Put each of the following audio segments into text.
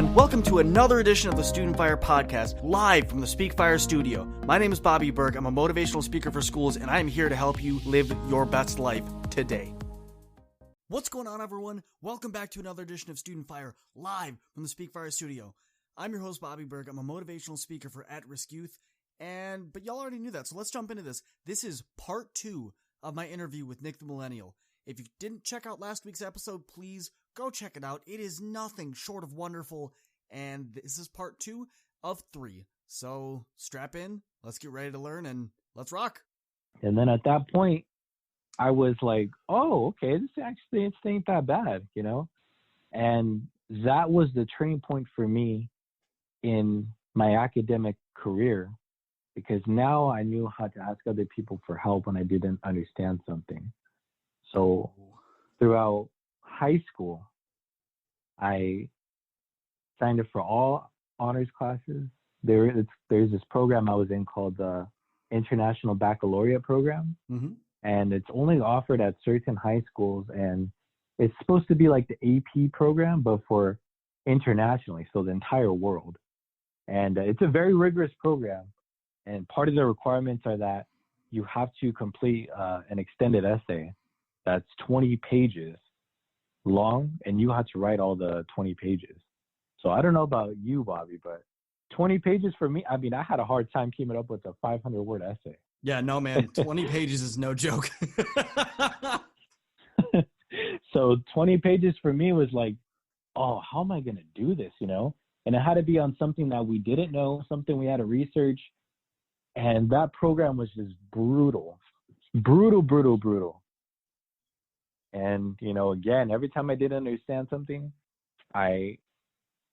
everyone. Welcome to another edition of the StudentFyre podcast, live from the SpeakFyre studio. My name is Bobby Berg. I'm a motivational speaker for schools, and I'm here to help you live your best life today. What's going on, everyone? Welcome back to another edition of StudentFyre, live from the SpeakFyre studio. I'm your host, Bobby Berg. I'm a motivational speaker for at-risk youth, but y'all already knew that, so let's jump into this. This is part 2 of my interview with Nick the Millennial. If you didn't check out last week's episode, please go check it out. It is nothing short of wonderful, and this is part 2 of 3. So strap in, let's get ready to learn, and let's rock. And then at that point, I was like, oh, okay, this ain't that bad, you know? And that was the turning point for me in my academic career, because now I knew how to ask other people for help when I didn't understand something. So throughout high school, I signed up for all honors classes. There's this program I was in called the International Baccalaureate Program. Mm-hmm. And it's only offered at certain high schools. And it's supposed to be like the AP program, but for internationally, so the entire world. And it's a very rigorous program. And part of the requirements are that you have to complete an extended essay that's 20 pages long, and you have to write all the 20 pages. So I don't know about you, Bobby, but 20 pages for me, I mean, I had a hard time keeping up with a 500-word essay. Yeah, no, man, 20 pages is no joke. So 20 pages for me was like, oh, how am I going to do this, you know? And it had to be on something that we didn't know, something we had to research. And that program was just brutal. And, you know, again, every time I didn't understand something, I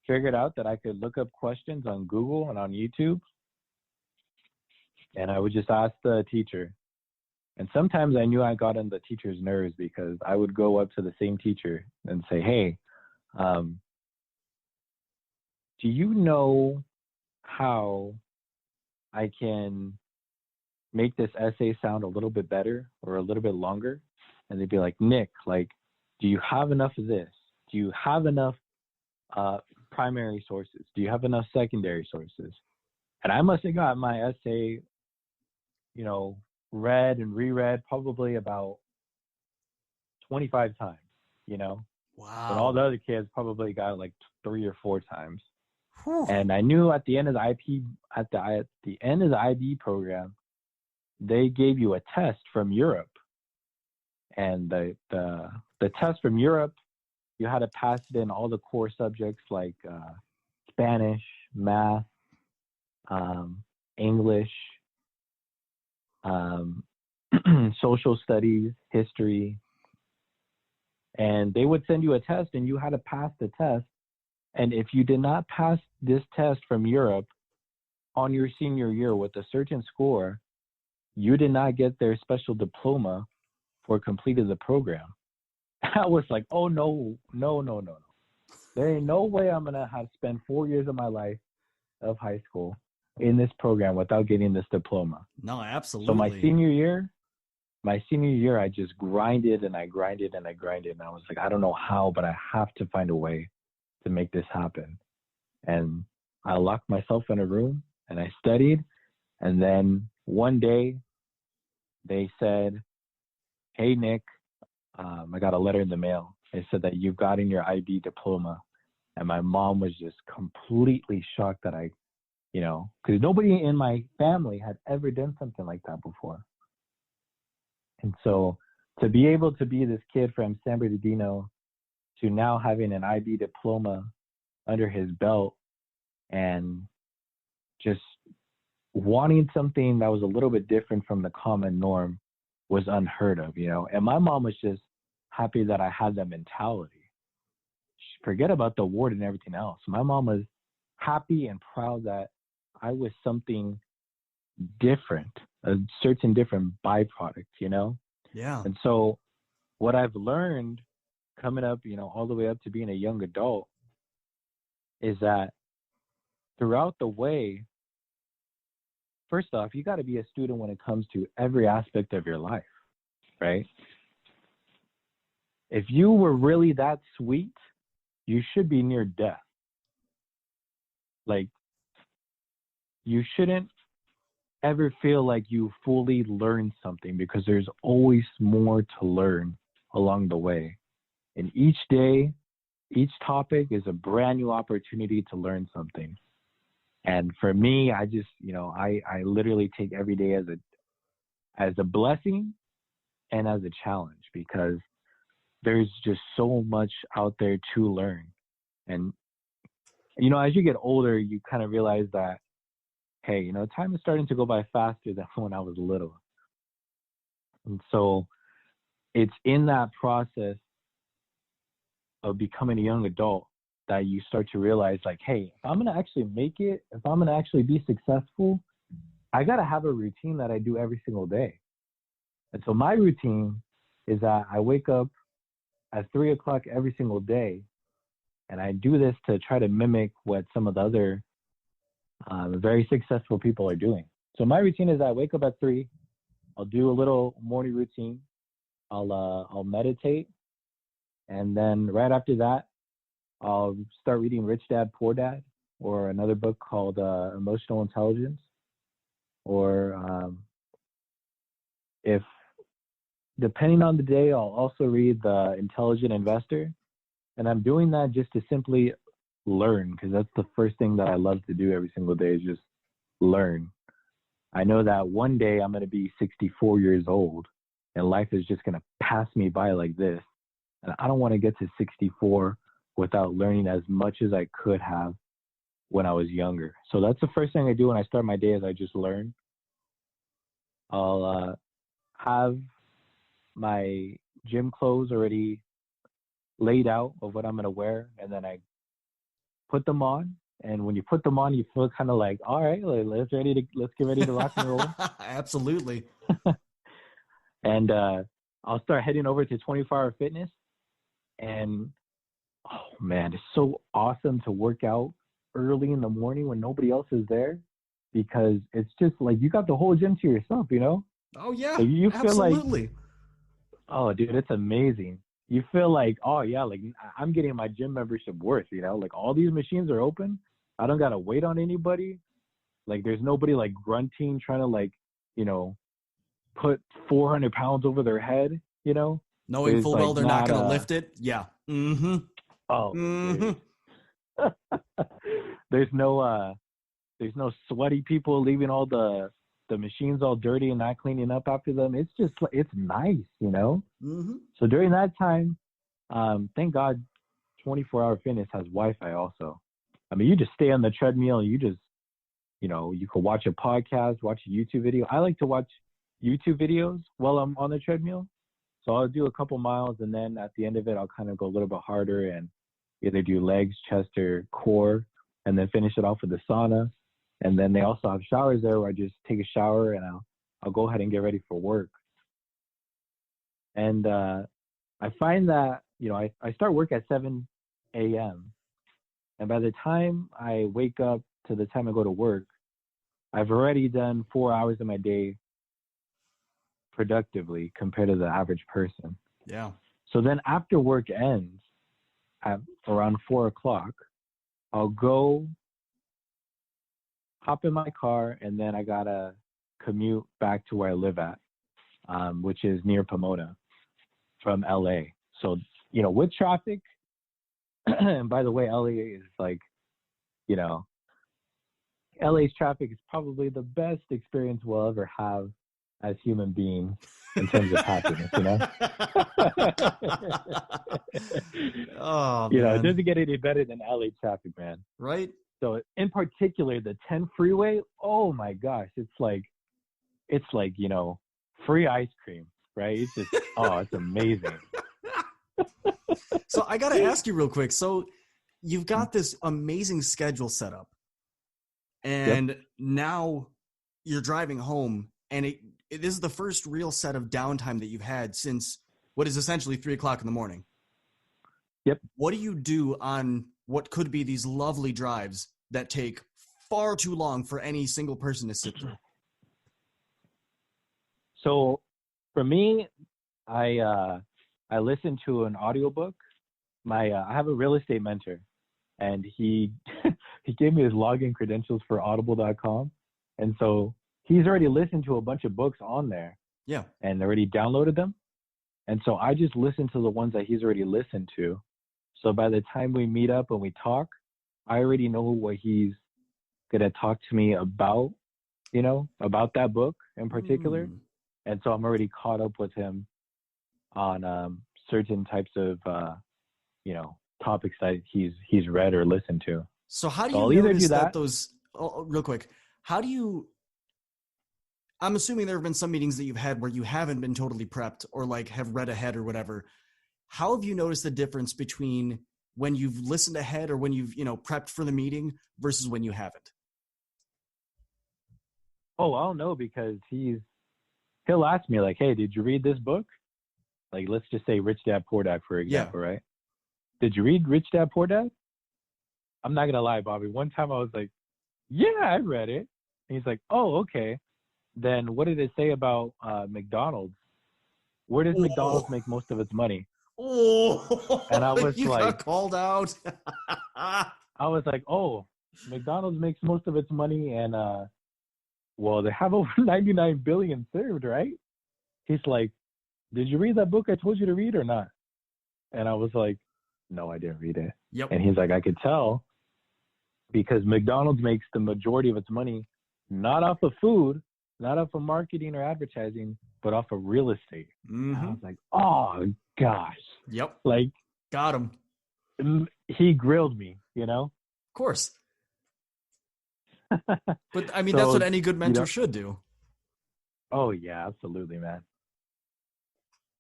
figured out that I could look up questions on Google and on YouTube. And I would just ask the teacher. And sometimes I knew I got on the teacher's nerves, because I would go up to the same teacher and say, hey, do you know how I can make this essay sound a little bit better or a little bit longer? And they'd be like, Nick, like, do you have enough of this? Do you have enough primary sources? Do you have enough secondary sources? And I must have got my essay, you know, read and reread probably about 25 times, you know? Wow. And all the other kids probably got it like 3 or 4 times. Whew. And I knew at the end of the the end of the IB program, they gave you a test from Europe. And the test from Europe, you had to pass it in all the core subjects like Spanish, math, English, social studies, history. And they would send you a test, and you had to pass the test. And if you did not pass this test from Europe on your senior year with a certain score, you did not get their special diploma for completing the program. I was like, oh, no. There ain't no way I'm going to have spent 4 years of my life of high school in this program without getting this diploma. No, absolutely. So my senior year, I just grinded and I grinded. And I was like, I don't know how, but I have to find a way to make this happen. And I locked myself in a room and I studied. And then one day they said, hey, Nick, I got a letter in the mail. They said that you've gotten your IB diploma. And my mom was just completely shocked that I, you know, because nobody in my family had ever done something like that before. And so to be able to be this kid from San Bernardino to now having an IB diploma under his belt and just wanting something that was a little bit different from the common norm was unheard of, you know. And my mom was just happy that I had that mentality. Forget about the award and everything else. My mom was happy and proud that I was something different, a certain different byproduct, you know? Yeah. And so what I've learned coming up, you know, all the way up to being a young adult is that throughout the way, first off, you got to be a student when it comes to every aspect of your life, right? If you were really that sweet, you should be near death. like, you shouldn't ever feel like you fully learned something, because there's always more to learn along the way. And each day, each topic is a brand new opportunity to learn something. And for me, I just, I literally take every day as a blessing and as a challenge, because there's just so much out there to learn. And, as you get older, you kind of realize that, hey, time is starting to go by faster than when I was little. And so it's in that process of becoming a young adult that you start to realize, like, hey, if I'm going to actually make it, if I'm going to actually be successful, I got to have a routine that I do every single day. And so my routine is that I wake up at 3 o'clock every single day. And I do this to try to mimic what some of the other very successful people are doing. So my routine is I wake up at 3. I'll do a little morning routine. I'll meditate. And then right after that, I'll start reading Rich Dad, Poor Dad, or another book called Emotional Intelligence. Or if, depending on the day, I'll also read The Intelligent Investor. And I'm doing that just to simply learn, because that's the first thing that I love to do every single day, is just learn. I know that one day I'm going to be 64 years old and life is just going to pass me by like this. And I don't want to get to 64 without learning as much as I could have when I was younger. So that's the first thing I do when I start my day, is I just learn. I'll have my gym clothes already laid out of what I'm going to wear, and then I put them on. And when you put them on, you feel kind of like, all right, let's get ready to rock and roll. Absolutely. And I'll start heading over to 24-hour fitness. And oh man, it's so awesome to work out early in the morning when nobody else is there, because it's just like you got the whole gym to yourself, Oh yeah, like you feel absolutely. like, oh dude, it's amazing. You feel like, oh yeah, like I'm getting my gym membership worth, like all these machines are open. I don't got to wait on anybody. Like there's nobody like grunting, trying to like, put 400 pounds over their head, Knowing There's full like well they're not going to not, lift it. Yeah. Mm-hmm. Oh, Mm-hmm. there's no sweaty people leaving all the machines all dirty and not cleaning up after them. It's just, it's nice, Mm-hmm. So during that time, thank God 24-hour fitness has Wi-Fi also. I mean, you just stay on the treadmill. You just, you could watch a podcast, watch a YouTube video. I like to watch YouTube videos while I'm on the treadmill. So I'll do a couple miles, and then at the end of it, I'll kind of go a little bit harder and either do legs, chest, or core, and then finish it off with the sauna. And then they also have showers there where I just take a shower and I'll go ahead and get ready for work. And I find that, I start work at 7 a.m. And by the time I wake up to the time I go to work, I've already done 4 hours of my day productively compared to the average person. Yeah. So then after work ends at around 4 o'clock, I'll go hop in my car, and then I gotta commute back to where I live at, which is near Pomona from LA. So, with traffic, and by the way, LA is like, LA's traffic is probably the best experience we'll ever have as human beings in terms of happiness, Oh, man. It doesn't get any better than LA traffic, man. Right? So in particular, the 10 freeway, oh my gosh, it's like, free ice cream, right? It's just, oh, it's amazing. So I got to ask you real quick. So you've got this amazing schedule set up, and now you're driving home, and this is the first real set of downtime that you've had since what is essentially 3 o'clock in the morning. Yep. What do you do on what could be these lovely drives that take far too long for any single person to sit through? So for me, I listen to an audiobook. I have a real estate mentor, and he he gave me his login credentials for audible.com. And so he's already listened to a bunch of books on there. Yeah. And already downloaded them. And so I just listen to the ones that he's already listened to. So by the time we meet up and we talk, I already know what he's going to talk to me about, you know, about that book in particular. And so I'm already caught up with him on certain types of, you know, topics that he's read or listened to. So how do So you I'll either notice do that that those, real quick, how do you, I'm assuming there have been some meetings that you've had where you haven't been totally prepped or like have read ahead or whatever. How have you noticed the difference between when you've listened ahead or when you've, you know, prepped for the meeting versus when you haven't? Oh, I'll know because he'll ask me like, hey, did you read this book? Like, let's just say Rich Dad Poor Dad, for example, right? Did you read Rich Dad Poor Dad? I'm not going to lie, Bobby. One time I was like, yeah, I read it. And he's like, oh, okay. Then what did it say about McDonald's? Where does McDonald's make most of its money? Oh, and I was you like, got called out. I was like, oh, McDonald's makes most of its money, and well, they have over 99 billion served, right? He's like, did you read that book I told you to read or not? And I was like, no, I didn't read it. Yep. And he's like, I could tell because McDonald's makes the majority of its money not off of food, not off of marketing or advertising, but off of real estate. And I was like, oh gosh. Yep. Like, got him. He grilled me, you know? Of course. But I mean, So, that's what any good mentor you know, should do. Oh yeah, absolutely, man.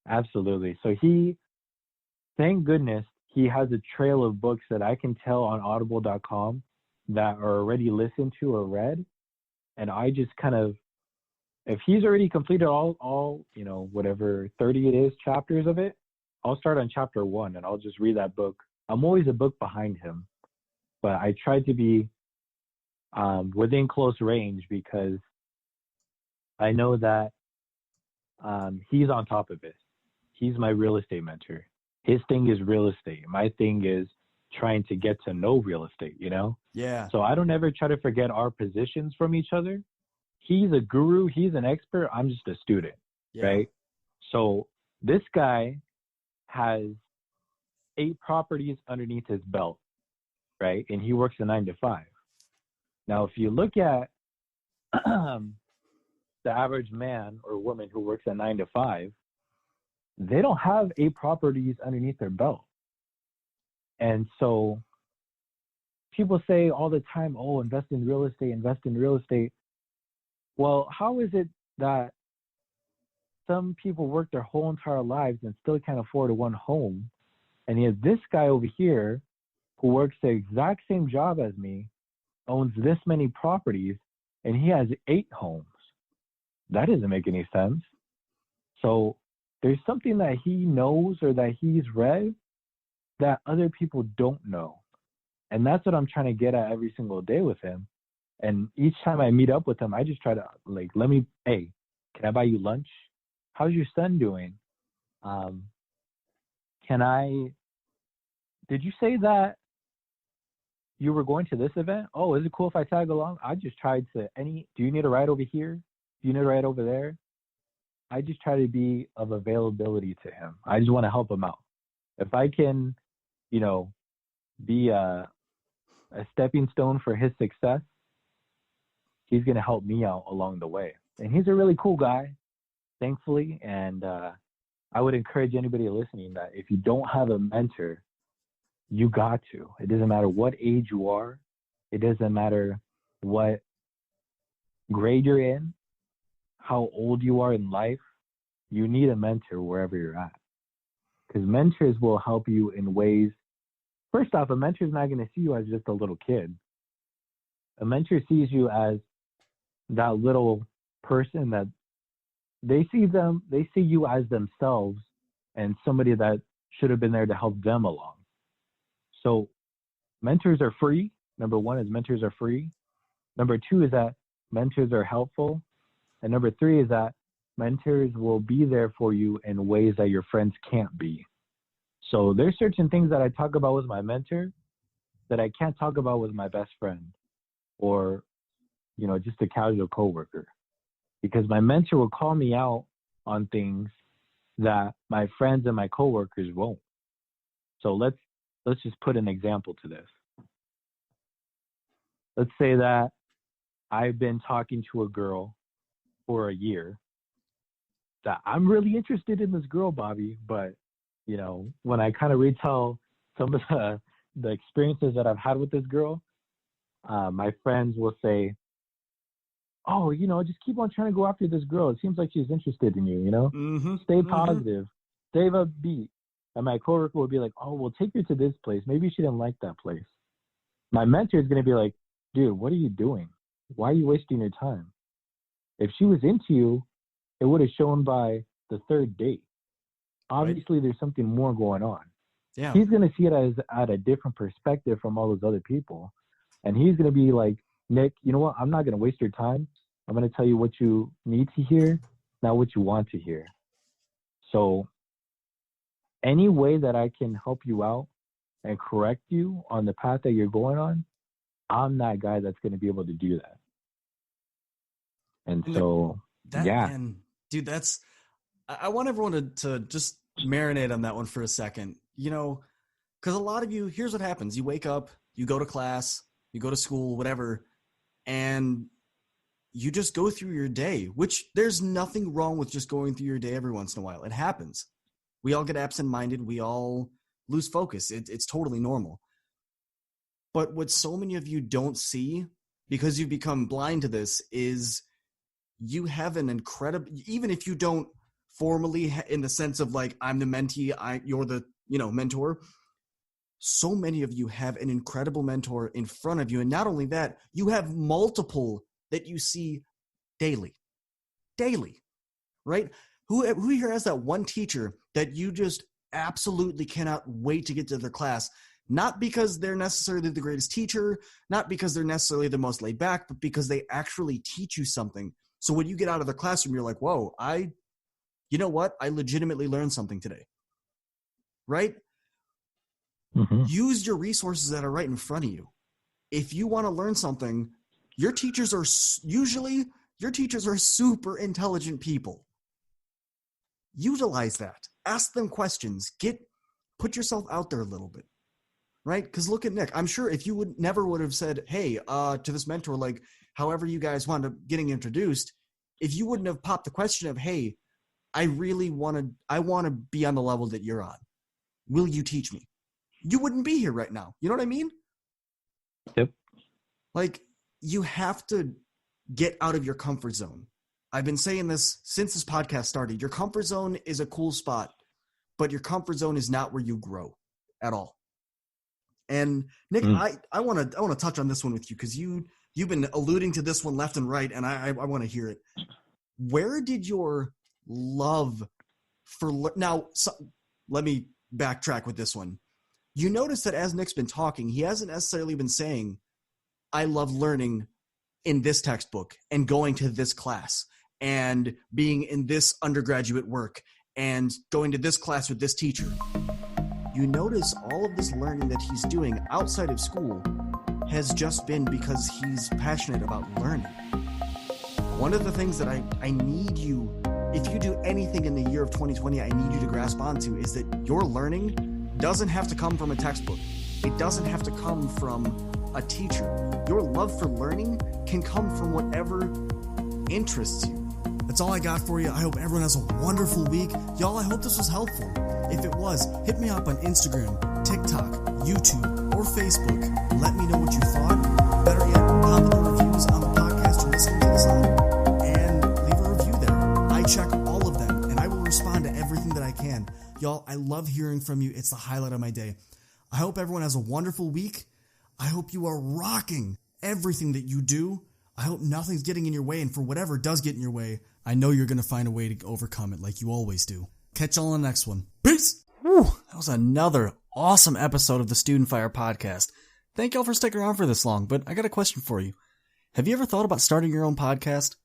Absolutely. So thank goodness, he has a trail of books that I can tell on audible.com that are already listened to or read. And I just kind of, if he's already completed all, you know, whatever 30 it is, chapters of it, I'll start on chapter 1 and I'll just read that book. I'm always a book behind him, but I try to be within close range because I know that he's on top of it. He's my real estate mentor. His thing is real estate. My thing is trying to get to know real estate, you know? Yeah. So I don't ever try to forget our positions from each other. He's a guru. He's an expert. I'm just a student, right? So this guy has 8 properties underneath his belt, right? And he works a 9 to 5. Now, if you look at the average man or woman who works a 9 to 5, they don't have 8 properties underneath their belt. And so people say all the time, oh, invest in real estate, invest in real estate. Well, how is it that some people work their whole entire lives and still can't afford one home? And yet this guy over here who works the exact same job as me owns this many properties and he has 8 homes. That doesn't make any sense. So there's something that he knows or that he's read that other people don't know. And that's what I'm trying to get at every single day with him. And each time I meet up with him, I just try to like, hey, can I buy you lunch? How's your son doing? Did you say that you were going to this event? Oh, is it cool if I tag along? I just tried to do you need a ride over here? Do you need a ride over there? I just try to be of availability to him. I just want to help him out. If I can, you know, be a stepping stone for his success, he's going to help me out along the way. And he's a really cool guy, thankfully. And I would encourage anybody listening that if you don't have a mentor, you got to. It doesn't matter what age you are. It doesn't matter what grade you're in, how old you are in life. You need a mentor wherever you're at. Because mentors will help you in ways. First off, a mentor is not going to see you as just a little kid. A mentor sees you as that little person that they see you as themselves and somebody that should have been there to help them along. So mentors are free. Number 1 is mentors are free. Number 2 is that mentors are helpful. And number 3 is that mentors will be there for you in ways that your friends can't be. So there's certain things that I talk about with my mentor that I can't talk about with my best friend or, just a casual coworker, because my mentor will call me out on things that my friends and my coworkers won't. So let's just put an example to this. Let's say that I've been talking to a girl for a year, that I'm really interested in this girl, Bobby, but when I kind of retell some of the experiences that I've had with this girl, my friends will say, oh, just keep on trying to go after this girl. It seems like she's interested in you, Mm-hmm. Stay positive, stay upbeat. And my coworker will be like, oh, we'll take her to this place. Maybe she didn't like that place. My mentor is going to be like, dude, what are you doing? Why are you wasting your time? If she was into you, it would have shown by the third date. Obviously, There's something more going on. Yeah. He's going to see it as at a different perspective from all those other people. And he's going to be like, Nick, you know what? I'm not going to waste your time. I'm going to tell you what you need to hear, not what you want to hear. So any way that I can help you out and correct you on the path that you're going on, I'm that guy that's going to be able to do that. And so, yeah. Man, dude, I want everyone to just marinate on that one for a second, because a lot of you, here's what happens. You wake up, you go to class, you go to school, whatever, and you just go through your day, which there's nothing wrong with just going through your day every once in a while. It happens. We all get absent-minded. We all lose focus. It's totally normal. But what so many of you don't see, because you've become blind to this, is you have an incredible, even if you don't formally in the sense of like, I'm the mentee, you're the, mentor. So many of you have an incredible mentor in front of you. And not only that, you have multiple that you see daily, right? Who here has that one teacher that you just absolutely cannot wait to get to their class? Not because they're necessarily the greatest teacher, not because they're necessarily the most laid back, but because they actually teach you something. So when you get out of the classroom, you're like, whoa, you know what? I legitimately learned something today, right? Mm-hmm. Use your resources that are right in front of you. If you want to learn something, your teachers are super intelligent people. Utilize that. Ask them questions. Put yourself out there a little bit, right? Because look at Nick. I'm sure if you never would have said, hey, to this mentor, like however you guys wound up getting introduced, if you wouldn't have popped the question of, hey, I want to be on the level that you're on. Will you teach me? You wouldn't be here right now. You know what I mean? Yep. Like, you have to get out of your comfort zone. I've been saying this since this podcast started. Your comfort zone is a cool spot, but your comfort zone is not where you grow at all. And Nick, I want to touch on this one with you because you've been alluding to this one left and right, and I want to hear it. Where did your love for now? Let me backtrack with this one. You notice that as Nick's been talking, he hasn't necessarily been saying, I love learning in this textbook and going to this class and being in this undergraduate work and going to this class with this teacher. You notice all of this learning that he's doing outside of school has just been because he's passionate about learning. One of the things that I need you, if you do anything in the year of 2020, I need you to grasp onto is that your learning doesn't have to come from a textbook. It doesn't have to come from a teacher. Your love for learning can come from whatever interests you. That's all I got for you. I hope everyone has a wonderful week. Y'all, I hope this was helpful. If it was, hit me up on Instagram, TikTok, YouTube, or Facebook. Let me know what you thought. Better yet, hop in the reviews on the podcast you're listening to this on and leave a review there. I check all of them, and I will respond to everything that I can. Y'all, I love hearing from you. It's the highlight of my day. I hope everyone has a wonderful week. I hope you are rocking everything that you do. I hope nothing's getting in your way, and for whatever does get in your way, I know you're going to find a way to overcome it like you always do. Catch y'all on the next one. Peace! Whew, that was another awesome episode of the StudentFyre podcast. Thank y'all for sticking around for this long, but I got a question for you. Have you ever thought about starting your own podcast?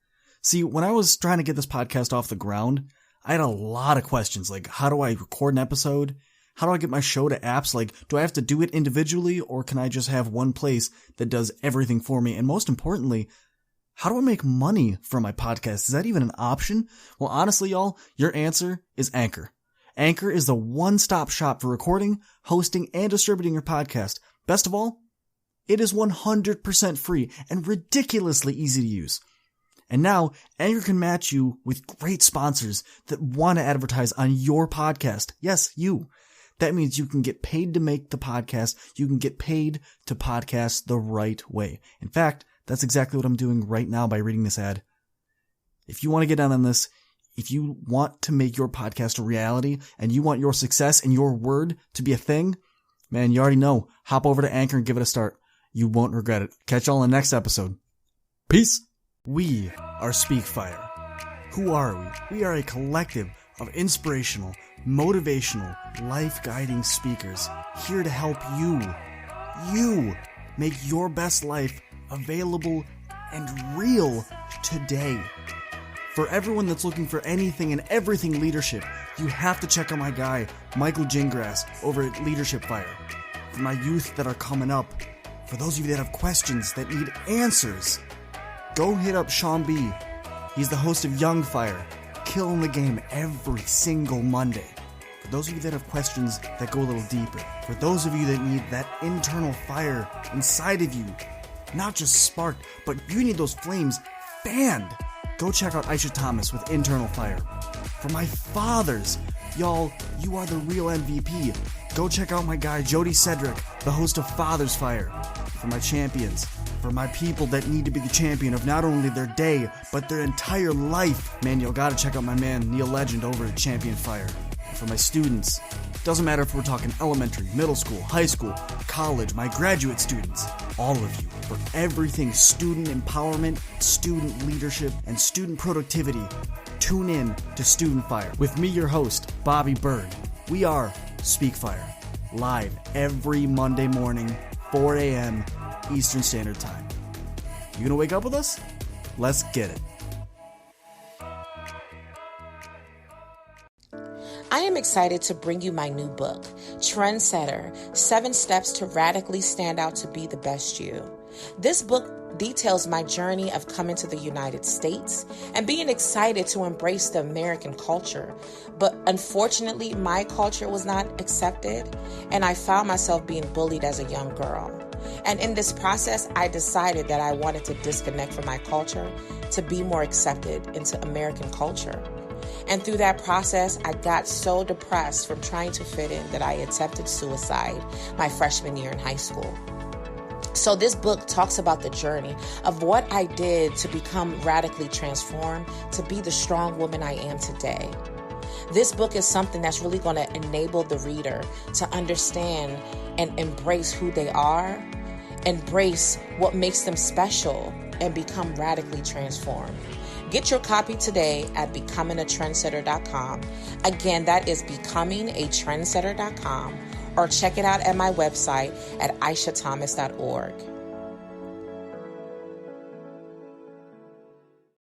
See, when I was trying to get this podcast off the ground, I had a lot of questions like, how do I record an episode? How do I get my show to apps? Like, do I have to do it individually, or can I just have one place that does everything for me? And most importantly, how do I make money from my podcast? Is that even an option? Well, honestly, y'all, your answer is Anchor. Anchor is the one-stop shop for recording, hosting, and distributing your podcast. Best of all, it is 100% free and ridiculously easy to use. And now, Anchor can match you with great sponsors that want to advertise on your podcast. Yes, you. That means you can get paid to make the podcast. You can get paid to podcast the right way. In fact, that's exactly what I'm doing right now by reading this ad. If you want to get in on this, if you want to make your podcast a reality and you want your success and your word to be a thing, man, you already know. Hop over to Anchor and give it a start. You won't regret it. Catch y'all in the next episode. Peace. We are SpeakFyre. Who are we? We are a collective of inspirational, motivational, life-guiding speakers here to help you make your best life available and real today. For everyone that's looking for anything and everything leadership, you have to check out my guy, Michael Gingras, over at StudentFyre. For my youth that are coming up, for those of you that have questions that need answers, go hit up Sean B. He's the host of Young Fire, killing the game every single Monday. For those of you that have questions that go a little deeper, for those of you that need that internal fire inside of you, not just sparked, but you need those flames fanned, go check out Aisha Thomas with Internal Fire. For my fathers, y'all, you are the real MVP. Go check out my guy Jody Cedric, the host of Father's Fire. For my champions, for my people that need to be the champion of not only their day, but their entire life, man, you gotta check out my man Neil Legend over at Champion Fire. For my students, doesn't matter if we're talking elementary, middle school, high school, college, my graduate students, all of you, for everything student empowerment, student leadership, and student productivity, tune in to StudentFyre with me, your host, Bobby Berg. We are SpeakFyre, live every Monday morning, 4 a.m. Eastern Standard Time. You gonna wake up with us? Let's get it. I am excited to bring you my new book, Trendsetter, 7 Steps to Radically Stand Out to Be the Best You. This book details my journey of coming to the United States and being excited to embrace the American culture. But unfortunately, my culture was not accepted, and I found myself being bullied as a young girl. And in this process, I decided that I wanted to disconnect from my culture to be more accepted into American culture. And through that process, I got so depressed from trying to fit in that I attempted suicide my freshman year in high school. So this book talks about the journey of what I did to become radically transformed, to be the strong woman I am today. This book is something that's really going to enable the reader to understand and embrace who they are, embrace what makes them special, and become radically transformed. Get your copy today at becomingatrendsetter.com. Again, that is becomingatrendsetter.com, or check it out at my website at aishathomas.org.